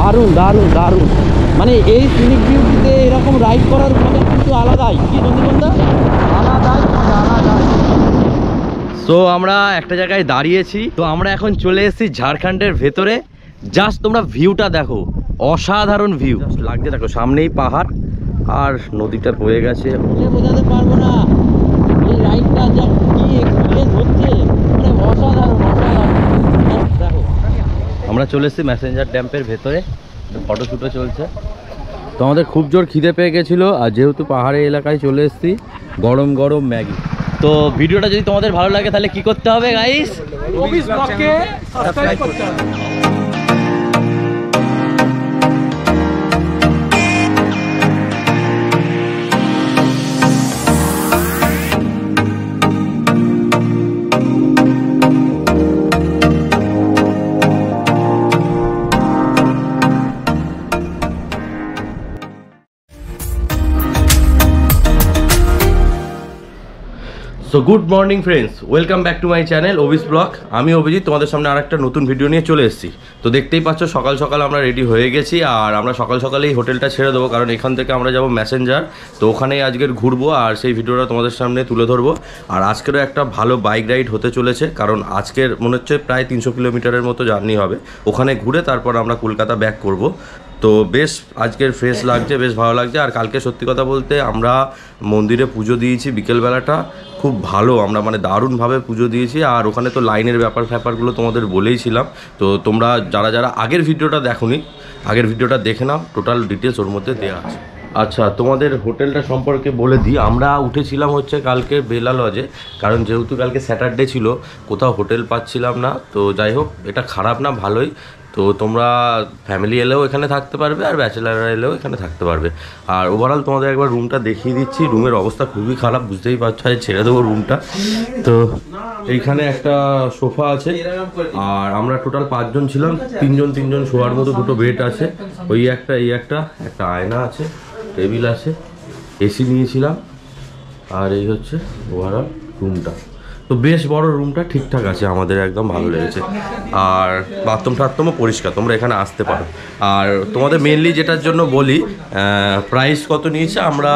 দারুণ দারুণ দারুণ, মানে এই সিনিক ভিউতে এরকম রাইড করার মজা কিন্তু আলাদাই। কি নন্দীগন্ধা, আলাদাই মজা, আলাদাই। তো আমরা একটা জায়গায় দাঁড়িয়েছি, তো আমরা এখন চলে এসেছি ঝাড়খণ্ডের ভেতরে। জাস্ট তোমরা ভিউটা দেখো, অসাধারণ ভিউ লাগছে। দেখো সামনেই পাহাড় আর নদীটা বয়ে গেছে, বোঝাতে পারবো না এই রাইডটা যা কি এক্সপিরিয়েন্স হচ্ছে, মানে অসাধারণ অসাধারণ। দেখো আমরা চলে এসেছি ম্যাসেঞ্জার ড্যাম্পের ভেতরে, ফটোশ্যুটও চলছে। তো আমাদের খুব জোর খিদে পেয়ে গেছিলো, আর যেহেতু পাহাড়ি এলাকায় চলে এসেছি, গরম গরম ম্যাগি। তো ভিডিওটা যদি তোমাদের ভালো লাগে তাহলে কি করতে হবে গাইস? ওবিস ব্লগকে সাবস্ক্রাইব করতে হবে। So good morning friends, welcome back to my channel ওবিস blog. আমি অভিজিৎ, তোমাদের সামনে আর একটা নতুন ভিডিও নিয়ে চলে এসেছি। তো দেখতেই পাচ্ছ সকাল সকাল আমরা রেডি হয়ে গেছি, আর আমরা সকাল সকালেই হোটেলটা ছেড়ে দেবো, কারণ এখান থেকে আমরা যাব ম্যাসেঞ্জার। তো ওখানেই আজকের ঘুরবো আর সেই ভিডিওটা তোমাদের সামনে তুলে ধরবো। আর আজকেরও একটা ভালো বাইক রাইড হতে চলেছে, কারণ আজকের মনে হচ্ছে প্রায় 300 কিলোমিটারের মতো জার্নি হবে। ওখানে ঘুরে তারপর আমরা কলকাতা ব্যাক করব। তো বেশ আজকের ফ্রেশ লাগছে, বেশ ভালো লাগছে। আর কালকে সত্যি কথা বলতে আমরা মন্দিরে পুজো দিয়েছি বিকেলবেলাটা, খুব ভালো, আমরা মানে দারুণভাবে পুজো দিয়েছি। আর ওখানে তো লাইনের ব্যাপারগুলো তোমাদের বলেইছিলাম। তো তোমরা যারা যারা আগের ভিডিওটা দেখোনি, আগের ভিডিওটা দেখে নাও, টোটাল ডিটেলস ওর মধ্যে দেওয়া আছে। আচ্ছা, তোমাদের হোটেলটা সম্পর্কে বলে দিই। আমরা উঠেছিলাম হচ্ছে কালকে বেলা লজে, কারণ যেহেতু কালকে স্যাটারডে ছিল, কোথাও হোটেল পাচ্ছিলাম না। তো যাই হোক, এটা খারাপ না, ভালোই। তো তোমরা ফ্যামিলি এলেও এখানে থাকতে পারবে, আর ব্যাচেলাররা এলেও এখানে থাকতে পারবে। আর ওভারঅল তোমাদের একবার রুমটা দেখিয়ে দিচ্ছি। রুমের অবস্থা খুবই খারাপ, বুঝতেই পারছো, ছেড়ে দেবো রুমটা। তো এইখানে একটা সোফা আছে, আর আমরা টোটাল 5 জন ছিলাম, 3 জন শোয়ার মতো, 2টো বেড আছে, ওই একটা এই একটা আয়না আছে, টেবিল আছে, এসি নিয়েছিলাম। আর এই হচ্ছে ওভারঅল রুমটা। তো বেশ বড় রুমটা, ঠিকঠাক আছে, আমাদের একদম ভালো লেগেছে। আর বাথরুমও পরিষ্কার, তোমরা এখানে আসতে পারো। আর তোমাদের মেনলি যেটার জন্য বলি, প্রাইস কত নিয়েছে, আমরা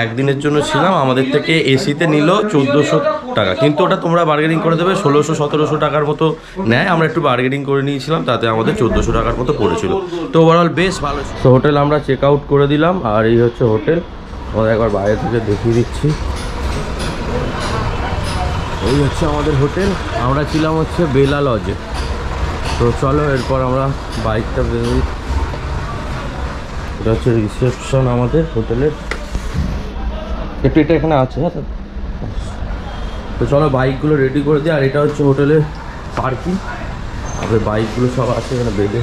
একদিনের জন্য ছিলাম, আমাদের থেকে এসিতে নিল 1400 টাকা, কিন্তু ওটা তোমরা বার্গেনিং করে দেবে, 1600-1700 টাকার মতো নেয়। আমরা একটু বার্গেনিং করে নিয়েছিলাম, তাতে আমাদের 1400 টাকার মতো পড়েছিল। তো ওভারঅল বেশ ভালো। তো হোটেল আমরা চেক আউট করে দিলাম, আর এই হচ্ছে হোটেল। আমাদের একবার বাইরে থেকে দেখিয়ে দিচ্ছি, এই হচ্ছে আমাদের হোটেল। আমরা ছিলাম হচ্ছে বেলা লজে। তো চলো এরপর আমরা বাইকটা বেরোই। এটা হচ্ছে রিসেপশন আমাদের হোটেলের, একটু এটা এখানে আছে। হ্যাঁ, তো চলো বাইকগুলো রেডি করে দিই। আর এটা হচ্ছে হোটেলের পার্কিং, আমাদের বাইকগুলো সব আছে এখানে, বেডে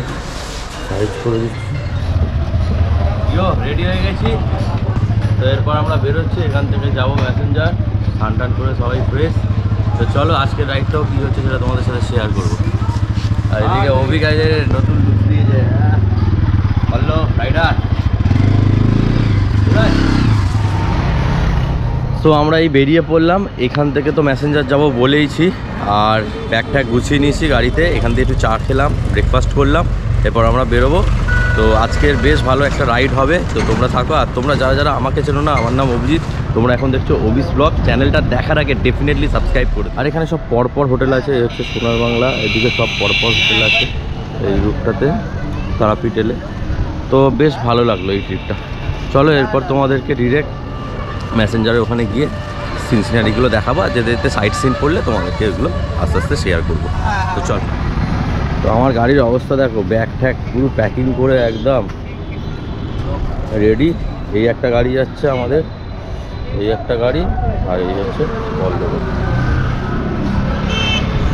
সাইজ করে দিচ্ছি। রেডি হয়ে গেছি। তো এরপর আমরা বেরোচ্ছি, এখান থেকে যাবো ম্যাসেঞ্জার, স্নান টান করে সবাই ফ্রেশ। তো চলো আজকের রাইডটাও কী হচ্ছে সেটা তোমাদের সাথে শেয়ার করবো। আর এদিকে অভিজ্ঞানের নতুন লুক দিয়েছে, হ্যালো রাইডার। তো আমরা এই বেরিয়ে পড়লাম এখান থেকে। তো ম্যাসেঞ্জার যাবো বলেইছি, আর ব্যাগ ট্যাগ গুছিয়ে নিয়েছি গাড়িতে। এখান থেকে একটু চা খেলাম, ব্রেকফাস্ট করলাম, এরপর আমরা বেরোবো। তো আজকের বেশ ভালো একটা রাইড হবে। তো তোমরা থাকো। আর তোমরা যারা যারা আমাকে চেনো না, আমার নাম অভিজিৎ, তোমরা এখন দেখছো ওবিস ব্লগ। চ্যানেলটা দেখার আগে ডেফিনেটলি সাবস্ক্রাইব করো। আর এখানে সব পরপর হোটেল আছে, এই হচ্ছে সোনার বাংলা, এদিকে সব পরপর হোটেল আছে এই রুটটাতে, তারাপীঠ এলে। তো বেশ ভালো লাগলো এই ট্রিপটা। চলো এরপর তোমাদেরকে ডিরেক্ট ম্যাসেঞ্জারে ওখানে গিয়ে সিনসিনারিগুলো দেখাবো, আর যেতে যেতে সাইট সিন পড়লে তোমাদেরকে এগুলো আস্তে আস্তে শেয়ার করবো। তো চল। তো আমার গাড়ির অবস্থা দেখো, ব্যাগ ট্যাগ পুরো প্যাকিং করে একদম রেডি। এই একটা গাড়ি যাচ্ছে আমাদের, এই একটা গাড়ি, আর এই হচ্ছে বললো।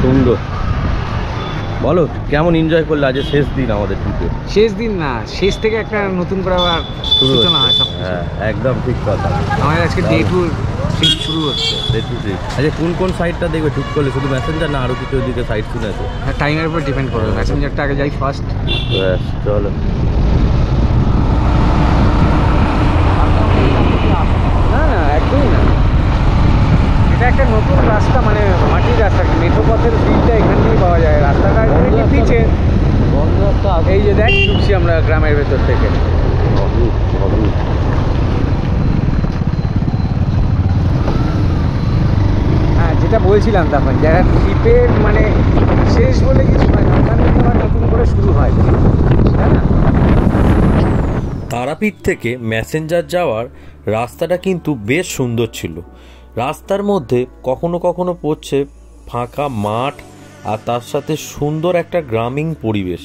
সুন্দর। বলো কেমন এনজয় করলে আজ শেষ দিন আমাদের ট্রিপে? শেষ দিন না, শেষ থেকে একটা নতুন করে আবার সূচনা হয় সব। হ্যাঁ, একদম ঠিক কথা। আমাদের আজকে ডে টু ট্রিপ শুরু হচ্ছে। Day two trip. আচ্ছা, কোন সাইডটা দেখবে ঠিক করলে? শুধু ম্যাসেঞ্জার না আরও কিছু ওদিকে সাইড সিন আছে? হ্যাঁ, টাইমের উপর ডিপেন্ড করবে। ম্যাসেঞ্জারটা আগে যাই ফার্স্ট। ব্যাস চলো। না না, একদমই না, এটা একটা নতুন রাস্তা, মানে মাটির রাস্তা, মেঠো পথের ফিলটা এখান থেকেই পাওয়া যায়। রাস্তাঘাট পিছে বন্ধ এই যে দেখ ঢুকছি আমরা গ্রামের ভেতর থেকে। হ্যাঁ, যেটা বলছিলাম তখন যারা ট্রিপের মানে শেষ বলে কিছু হয় না, ওখান থেকে আবার নতুন করে শুরু হয়, তাই না? তারাপীঠ থেকে ম্যাসেঞ্জার যাওয়ার রাস্তাটা কিন্তু বেশ সুন্দর ছিল। রাস্তার মধ্যে কখনো কখনো পড়ছে ফাঁকা মাঠ, আর তার সাথে সুন্দর একটা গ্রামীণ পরিবেশ।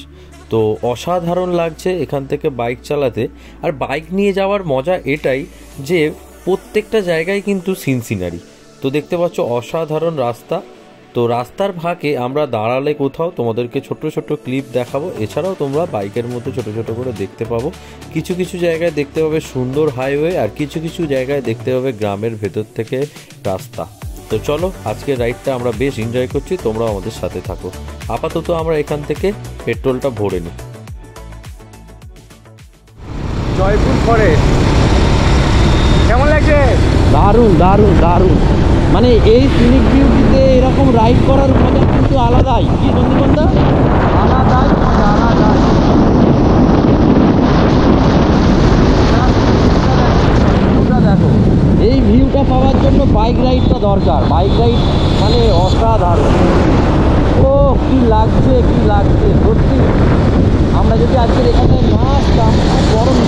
তো অসাধারণ লাগছে এখান থেকে বাইক চালাতে। আর বাইক নিয়ে যাওয়ার মজা এটাই যে প্রত্যেকটা জায়গায় কিন্তু সিনসিনারি। তো দেখতে পাচ্ছ অসাধারণ রাস্তা। তো রাস্তার ফাঁকে আমরা দাঁড়ালে কোথাও তোমাদেরকে ছোট ছোট ক্লিপ দেখাবো। এছাড়াও তোমরা বাইকের মধ্যে ছোট ছোট করে দেখতে পাবো। কিছু কিছু জায়গায় দেখতে পাবে সুন্দর হাইওয়ে, আর কিছু কিছু জায়গায় দেখতে পাবে গ্রামের ভেতর থেকে রাস্তা। তো চলো, আজকের রাইডটা আমরা বেশ এনজয় করছি, তোমরাও আমাদের সাথে থাকো। আপাতত আমরা এখান থেকে পেট্রোলটা ভরে নিই। জয়পুর ফরেস্ট কেমন লাগছে? দারুণ দারুণ দারুণ, মানে এই সিনিক ভিউতে এরকম রাইড করার মজা কিন্তু আলাদাই। কি সন্দীপন্দা? আলাদাই মজা, আলাদাই। দেখো, এই ভিউটা পাওয়ার জন্য বাইক রাইডটা দরকার। বাইক রাইড মানে অসাধারণ। ও কি লাগছে, কি লাগছে সত্যি। আমরা যদি আজকের এখানে না আসতাম, গরম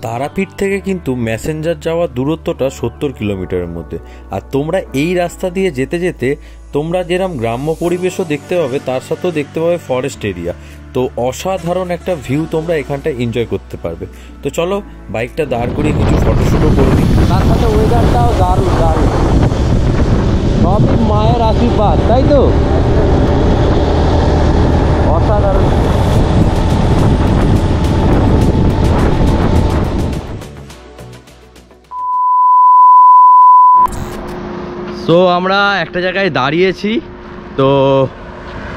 তারাপীঠ থেকে কিন্তু ম্যাসেঞ্জার যাওয়ার দূরত্বটা 70 কিলোমিটারের মধ্যে। আর তোমরা এই রাস্তা দিয়ে যেতে যেতে তোমরা যেরকম গ্রাম্য পরিবেশও দেখতে পাবে, তার সাথেও দেখতে পাবে ফরেস্ট এরিয়া। তো অসাধারণ একটা ভিউ তোমরা এখানটায় এনজয় করতে পারবে। তো চলো, বাইকটা দাঁড় করিয়ে কিছু ফটোশ্যুটও করে নিই। তার সাথে ওয়েদারটাও দারুণ দারুণ। সবই মায়ের আশীর্বাদ, তাই তো? অসাধারণ। সো আমরা একটা জায়গায় দাঁড়িয়েছি। তো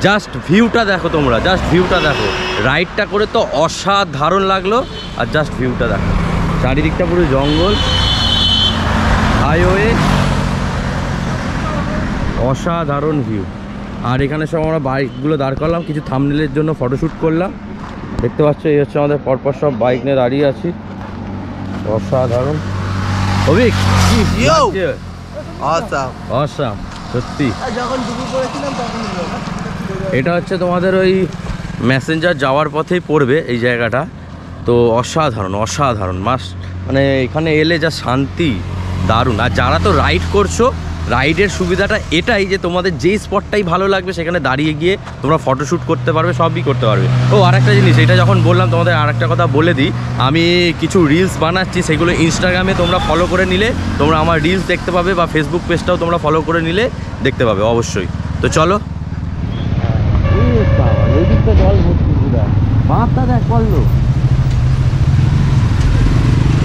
জাস্ট ভিউটা দেখো, তোমরা জাস্ট ভিউটা দেখো। রাইডটা করে তো অসাধারণ লাগলো। আর জাস্ট ভিউটা দেখো, চারিদিকটা পুরো জঙ্গল, হাইওয়ে, অসাধারণ ভিউ। আর এখানে সব আমরা বাইকগুলো দাঁড় করলাম, কিছু থাম্বনেলের জন্য ফটোশ্যুট করলাম। দেখতে পাচ্ছ, এই হচ্ছে আমাদের পরপর সব বাইক নিয়ে দাঁড়িয়ে আছি। অসাধারণ। অভিক কি লাগছে? অসাম সত্যি। এটা হচ্ছে তোমাদের ওই ম্যাসেঞ্জার যাওয়ার পথেই পড়বে এই জায়গাটা। তো অসাধারণ অসাধারণ মানে এখানে এলে যা শান্তি, দারুণ। আর যারা তো রাইড করছো, রাইডের সুবিধাটা এটাই যে তোমাদের যেই স্পটটাই ভালো লাগবে সেখানে দাঁড়িয়ে গিয়ে তোমরা ফটোশ্যুট করতে পারবে, সবই করতে পারবে। ও আরেকটা জিনিস, এটা যখন বললাম তোমাদের আরেকটা কথা বলে দিই, আমি কিছু রিলস বানাচ্ছি, সেগুলো ইনস্টাগ্রামে তোমরা ফলো করে নিলে তোমরা আমার রিলস দেখতে পাবে, বা ফেসবুক পেজটাও তোমরা ফলো করে নিলে দেখতে পাবে অবশ্যই। তো চলো। এদিকটা জল ভর্তি পুরো, বাঁধটা দেখ করলো,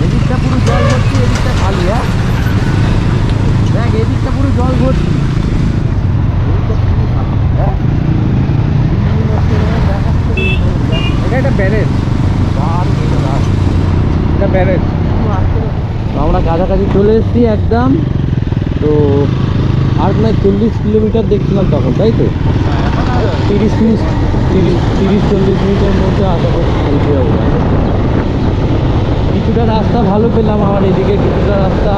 এদিকটা পুরো জল ভর্তি, এদিকটা খালি। হ্যাঁ দেখ, এদিকটা পুরো জল ভর্তি, এটা একটা ব্যারেজ, এটা ব্যারেজ। আমরা কাছাকাছি চলে এসেছি একদম। তো আর প্রায় 40 কিলোমিটার দেখছিলাম তখন, তাই তো? 30-40 মিনিটের মধ্যে আশা করছি পৌঁছে যাবো। কিছুটা রাস্তা ভালো পেলাম, আমার এদিকে কিছুটা রাস্তা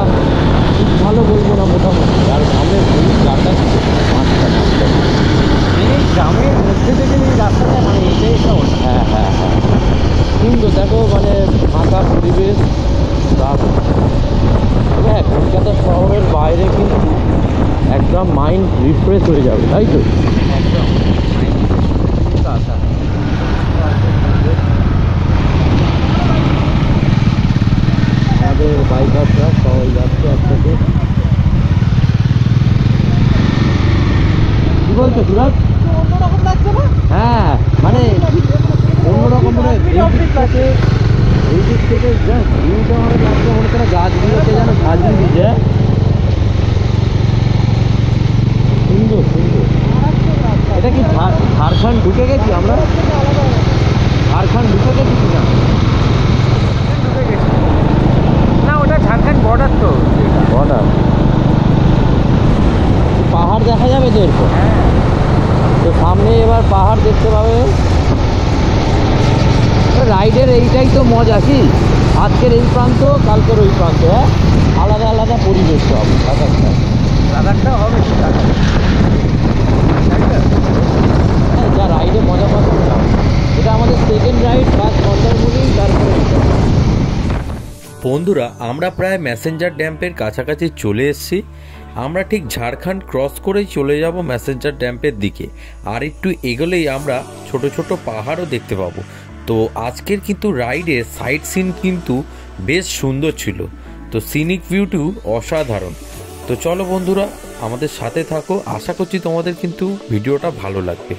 খুব ভালো বলবো না, মোটামুটি। আর সামনে গাড়িটা এই গ্রামের মধ্যে থেকে এই রাস্তাটা মানে এটাই একটা হ্যাঁ হ্যাঁ হ্যাঁ সুন্দর। দেখো মানে ফাঁকা পরিবেশ, হ্যাঁ কলকাতা শহরের বাইরে কিন্তু একদম মাইন্ড রিফ্রেশ হয়ে যাবে, তাই তো? একদম আমাদের বাইকাররা সবাই যাচ্ছে একসাথে। কি বলছো সুরাজ? অন্যরকম লাগছে না? হ্যাঁ মানে অন্যরকম, মানে এই দিক থেকে যা ভিউটা আমার লাগছে, মনে করে গাছগুলোকে যেন সাজিয়ে দিচ্ছে। সুন্দর সুন্দর। এটা কি ঝাড়খণ্ড ঢুকে গেছি আমরা? ঝাড়খণ্ড ঢুকে গেছি কিনা? না, ওটা ঝাড়খণ্ড বর্ডার, তো বর্ডার। পাহাড় দেখা যাবে তো এরপর। হ্যাঁ সামনে এবার পাহাড় দেখতে পাবে। রাইডের এইটাই তো মজা কি, আজকের এই প্রান্ত কালকের ওই প্রান্ত, হ্যাঁ আলাদা আলাদা পরিবেশ সব লাদাখটা হবে হ্যাঁ, যা রাইডে মজা পাচ্ছিলাম। এটা আমাদের সেকেন্ড রাইড, ফার্স্ট মন্দারমণি, তারপরে এটা। বন্ধুরা আমরা প্রায় ম্যাসেঞ্জার ড্যাম্পের কাছাকাছি চলে এসেছি। আমরা ঠিক ঝাড়খণ্ড ক্রস করেই চলে যাব ম্যাসেঞ্জার ড্যাম্পের দিকে। আর একটু এগোলেই আমরা ছোট ছোট পাহাড়ও দেখতে পাবো। তো আজকের কিন্তু রাইডের সাইড সিন কিন্তু বেশ সুন্দর ছিল, তো সিনিক ভিউটু অসাধারণ। তো চলো বন্ধুরা আমাদের সাথে থাকো, আশা করছি তোমাদের কিন্তু ভিডিওটা ভালো লাগবে।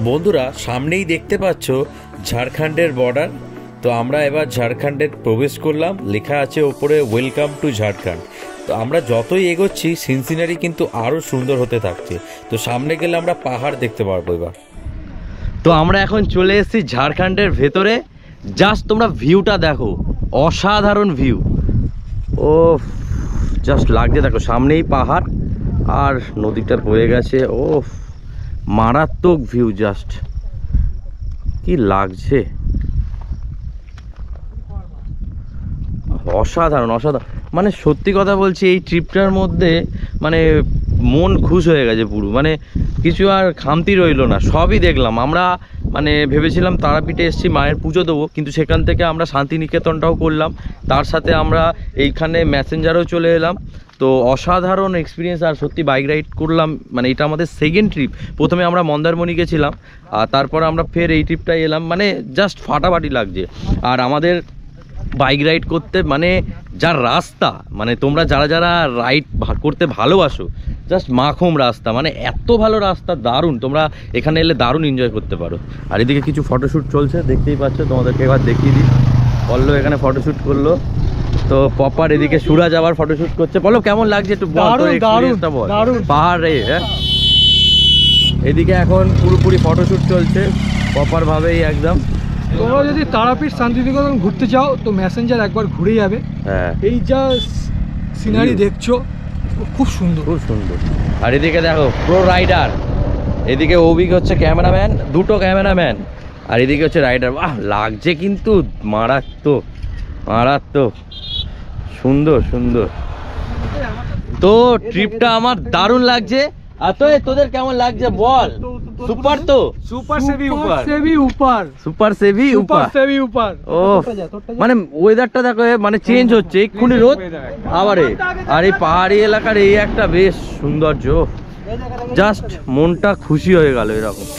বন্ধুরা সামনেই দেখতে পাচ্ছ ঝাড়খণ্ডের বর্ডার। তো আমরা এবার ঝাড়খণ্ডে প্রবেশ করলাম, লেখা আছে ওপরে ওয়েলকাম টু ঝাড়খণ্ড। তো আমরা যতই এগোচ্ছি সিনসিনারি কিন্তু আরও সুন্দর হতে থাকছে। তো সামনে গেলে আমরা পাহাড় দেখতে পারবো এবার। তো আমরা এখন চলে এসেছি ঝাড়খণ্ডের ভেতরে। জাস্ট তোমরা ভিউটা দেখো, অসাধারণ ভিউ। ও জাস্ট লাগছে, দেখো সামনেই পাহাড় আর নদীটা বয়ে গেছে। ও মারাত্মক ভিউ, জাস্ট কি লাগছে, অসাধারণ অসাধারণ। মানে সত্যি কথা বলছি, এই ট্রিপটার মধ্যে মানে মন খুশ হয়ে গেছে পুরো, মানে কিছু আর খামতি রইলো না, সবই দেখলাম। আমরা মানে ভেবেছিলাম তারাপীঠে এসেছি মায়ের পুজো দেবো, কিন্তু সেখান থেকে আমরা শান্তিনিকেতনটাও করলাম, তার সাথে আমরা এইখানে ম্যাসেঞ্জারও চলে এলাম। তো অসাধারণ এক্সপিরিয়েন্স। আর সত্যি বাইক রাইড করলাম, মানে এটা আমাদের সেকেন্ড ট্রিপ। প্রথমে আমরা মন্দারমণি গেছিলাম আর তারপর আমরা ফের এই ট্রিপটাই এলাম, মানে জাস্ট ফাটাফাটি লাগছে। আর আমাদের বাইক রাইড করতে মানে যার রাস্তা, মানে তোমরা যারা যারা রাইড করতে ভালোবাসো, জাস্ট মাখম রাস্তা, মানে এত ভালো রাস্তা, দারুণ। তোমরা এখানে এলে দারুণ এনজয় করতে পারো। আর এদিকে কিছু ফটোশ্যুট চলছে, দেখতেই পাচ্ছ, তোমাদেরকে এবার দেখিয়ে দিই। পল্লব এখানে ফটোশ্যুট করলো, তো পপার এদিকে সুরাজ আবার ফটোশ্যুট করছে। পল্লব কেমন লাগছে একটু বল, তোর এক্সপেরিয়েন্সটা বল। পাহাড়ে হ্যাঁ, এদিকে এখন পুরোপুরি ফটোশ্যুট চলছে প্রপার ভাবেই একদম। তোমরা যদি তারাপীঠ শান্তিনিকেতন ঘুরতে চাও তো ম্যাসেঞ্জার একবার ঘুরে যাবে। হ্যাঁ এই যা সিনারি দেখছো খুব সুন্দর, খুব সুন্দর। আর এদিকে দেখো প্রো রাইডার, এদিকে অভিক হচ্ছে ক্যামেরাম্যান, দুটো ক্যামেরাম্যান, আর এদিকে হচ্ছে রাইডার। বাহ লাগছে কিন্তু মারাত্মক মারাত্মক, সুন্দর সুন্দর। তো ট্রিপটা আমার দারুণ লাগছে। আর তো তোদের কেমন লাগছে বল? সুপার, তো সুপার সেভি উপর, সুপার সেভি উপর। ও মানে ওয়েদারটা দেখো, মানে চেঞ্জ হচ্ছে, এক্ষুনি রোদ আবার আর এই পাহাড়ি এলাকার এই একটা বেশ সৌন্দর্য, জাস্ট মনটা খুশি হয়ে গেল এরকম।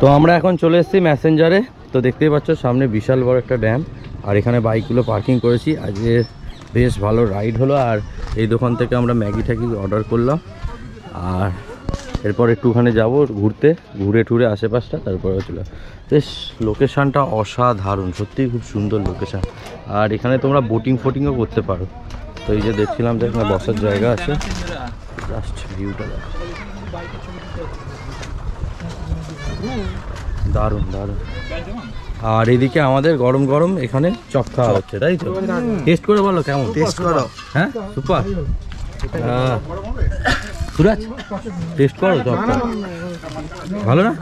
তো আমরা এখন চলে এসেছি ম্যাসেঞ্জারে। তো দেখতেই পাচ্ছ সামনে বিশাল বড় একটা ড্যাম, আর এখানে বাইকগুলো পার্কিং করেছি। আজকে বেশ ভালো রাইড হলো। আর এই দোকান থেকে আমরা ম্যাগি ট্যাগি অর্ডার করলাম, আর এরপর একটুখানি যাব ঘুরতে, ঘুরে টুরে আশেপাশটা, তারপরে চলে। বেশ লোকেশানটা অসাধারণ, সত্যিই খুব সুন্দর লোকেশান। আর এখানে তোমরা বোটিং ফোটিংও করতে পারো। তো এই যে দেখছিলাম যে এখানে বসার জায়গা আছে, জাস্ট ভিউটা দেখো, দারুণ দারুণ। আর এদিকে আমাদের গরম গরম এখানে চপ খাওয়া হচ্ছে, তাই তো? টেস্ট করে বলো কেমন, টেস্ট করো। হ্যাঁ সুপার। সুরাজ টেস্ট করো চপটা, ভালো না?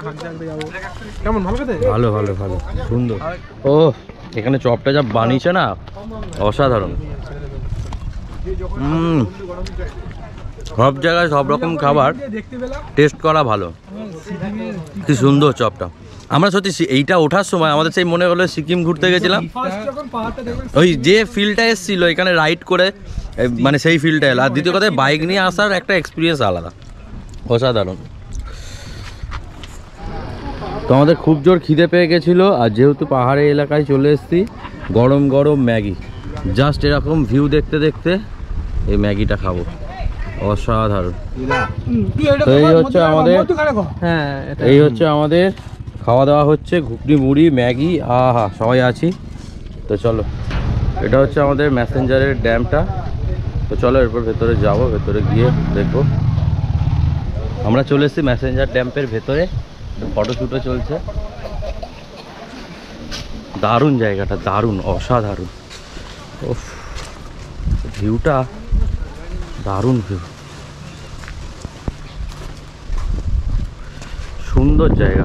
কেমন, ভালো খেতে? ভালো ভালো ভালো, সুন্দর। ও এখানে চপটা যা বানিয়েছে না অসাধারণ। সব জায়গায় সব রকম খাবার টেস্ট করা ভালো। কি সুন্দর চপটা। আমরা সত্যি এইটা ওঠার সময় আমাদের সেই মনে হলো সিকিম ঘুরতে গেছিলাম, ওই যে ফিল্ডটা এসেছিল এখানে রাইড করে, মানে সেই ফিল্ডটা এলো। আর দ্বিতীয় কথা বাইক নিয়ে আসার একটা এক্সপিরিয়েন্স আলাদা, অসাধারণ। তো আমাদের খুব জোর খিদে পেয়ে গেছিলো, আর যেহেতু পাহাড়ি এলাকায় চলে এসেছি, গরম গরম ম্যাগি, জাস্ট এরকম ভিউ দেখতে দেখতে এই ম্যাগিটা খাবো, অসাধারণ। তো এই হচ্ছে আমাদের, এই হচ্ছে আমাদের খাওয়া দাওয়া হচ্ছে, ঘুগনি মুড়ি ম্যাগি, আহা সবাই আছি। তো চলো, এটা হচ্ছে আমাদের ম্যাসেঞ্জারের ড্যামটা। তো চলো এরপর ভেতরে যাবো, ভেতরে গিয়ে দেখবো। আমরা চলে এসেছি ম্যাসেঞ্জার ড্যাম্পের ভেতরে, ফটোশ্যুটও চলছে। দারুণ জায়গাটা, দারুণ, অসাধারণ। ওফ, ভিউটা দারুণ ভিউ, সুন্দর জায়গা।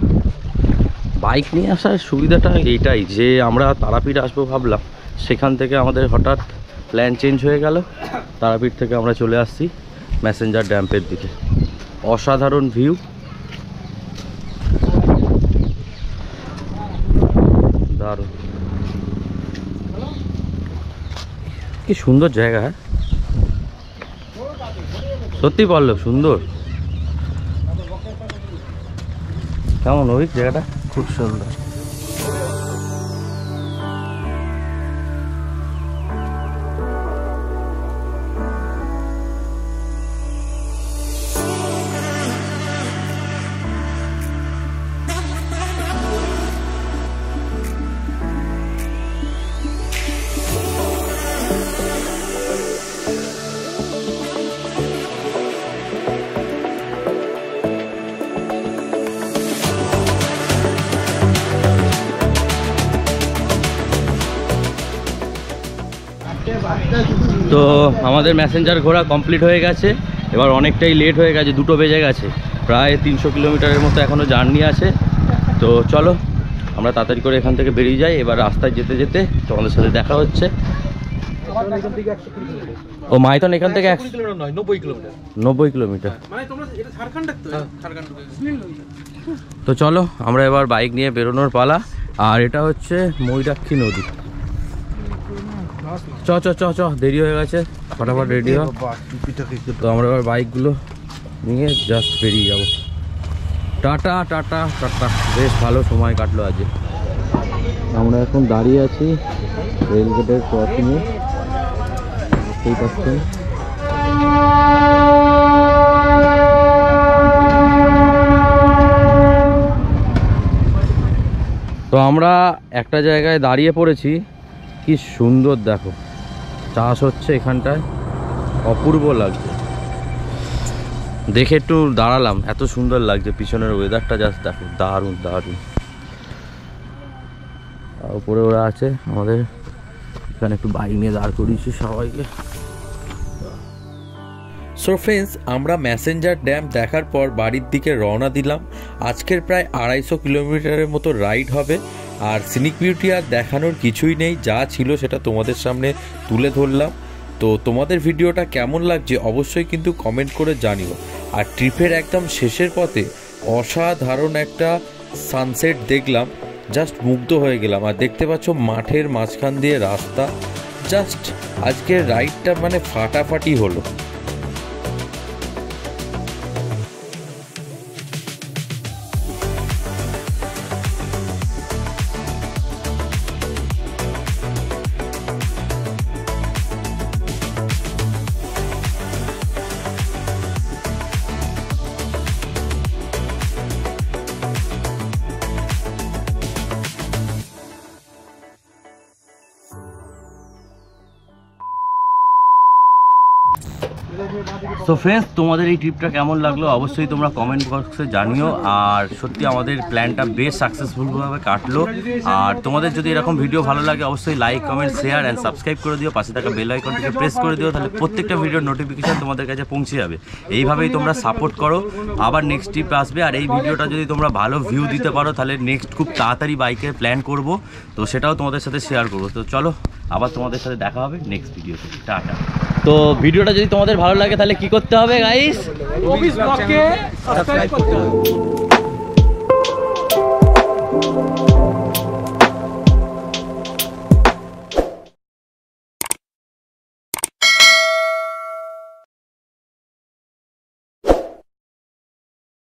বাইক নিয়ে আসার সুবিধাটা এইটাই যে আমরা তারাপীঠ আসবো ভাবলাম, সেখান থেকে আমাদের হঠাৎ প্ল্যান চেঞ্জ হয়ে গেল। তারাপীঠ থেকে আমরা চলে আসছি ম্যাসেঞ্জার ড্যাম্পের দিকে। অসাধারণ ভিউ, দারুণ, কি সুন্দর জায়গা। হ্যাঁ সত্যি বললো সুন্দর। কেমন ওই জায়গাটা? খুব সুন্দর। তো আমাদের ম্যাসেঞ্জার ঘোরা কমপ্লিট হয়ে গেছে, এবার অনেকটাই লেট হয়ে গেছে, 2টো বেজে গেছে, প্রায় 300 কিলোমিটারের মতো এখনও জার্নি আছে। তো চলো আমরা তাড়াতাড়ি করে এখান থেকে বেরিয়ে যাই। এবার রাস্তায় যেতে যেতে তোমাদের সাথে দেখা হচ্ছে। ও মাইথন এখান থেকে 90 কিলোমিটার। তো চলো আমরা এবার বাইক নিয়ে বেরোনোর পালা। আর এটা হচ্ছে ময়ূরাক্ষী নদী। চ চ চ চ, দেরি হয়ে গেছে, ফটাফট রেডি হয়। তো আমরা এবার বাইকগুলো নিয়ে জাস্ট বেরিয়ে যাব। Tata tata tata. বেশ ভালো সময় কাটলো আজ। আমরা এখন দাঁড়িয়ে আছি রেলগেটের ক্রসিংয়ে, বুঝতেই পারছেন। তো আমরা একটা জায়গায় দাঁড়িয়ে পড়েছি, কি সুন্দর দেখো, চাষ হচ্ছে এখানটায়, অপূর্ব লাগছে দেখে। একটু দাঁড়ালাম, এত সুন্দর লাগছে, পিছনের ওয়েদারটা জাস্ট দেখো, দারুণ দারুণ। আর উপরে ওরা আছে, আমাদের এখানে একটু বাইক নিয়ে দাঁড় করিয়েছি সবাইকে। সো ফ্রেন্ডস, আমরা ম্যাসেঞ্জার ড্যাম দেখার পর বাড়ির দিকে রওনা দিলাম। আজকের প্রায় 250 কিলোমিটারের মতো রাইড হবে। আর সিনিক বিউটি আর দেখানোর কিছুই নেই, যা ছিল সেটা তোমাদের সামনে তুলে ধরলাম। তো তোমাদের ভিডিওটা কেমন লাগছে অবশ্যই কিন্তু কমেন্ট করে জানিও। আর ট্রিপের একদম শেষের পথে অসাধারণ একটা সানসেট দেখলাম, জাস্ট মুগ্ধ হয়ে গেলাম। আর দেখতে পাচ্ছ মাঠের মাঝখান দিয়ে রাস্তা, জাস্ট আজকের রাইডটা মানে ফাটাফাটি হলো। সো ফ্রেন্ডস, তোমাদের এই ট্রিপটা কেমন লাগলো অবশ্যই তোমরা কমেন্ট বক্সে জানিও। আর সত্যি আমাদের প্ল্যানটা বেশ সাকসেসফুলভাবে কাটলো। আর তোমাদের যদি এরকম ভিডিও ভালো লাগে অবশ্যই like, comment, share and subscribe করে দিও। পাশে থাকা বেল আইকনটিকে প্রেস করে দিও, তাহলে প্রত্যেকটা ভিডিওর নোটিফিকেশন তোমাদের কাছে পৌঁছে যাবে। এইভাবেই তোমরা সাপোর্ট করো। আবার নেক্সট ট্রিপ আসবে। আর এই ভিডিওটা যদি তোমরা ভালো ভিউ দিতে পারো তাহলে নেক্সট খুব তাড়াতাড়ি বাইকের প্ল্যান করব, তো সেটাও তোমাদের সাথে শেয়ার করবো। তো চলো আবার তোমাদের সাথে দেখা হবে নেক্সট ভিডিওতে। টাটা। তো ভিডিওটা যদি তোমাদের ভালো লাগে তাহলে কি করতে হবে গাইস? অফিস ব্লগকে সাবস্ক্রাইব করতে হবে।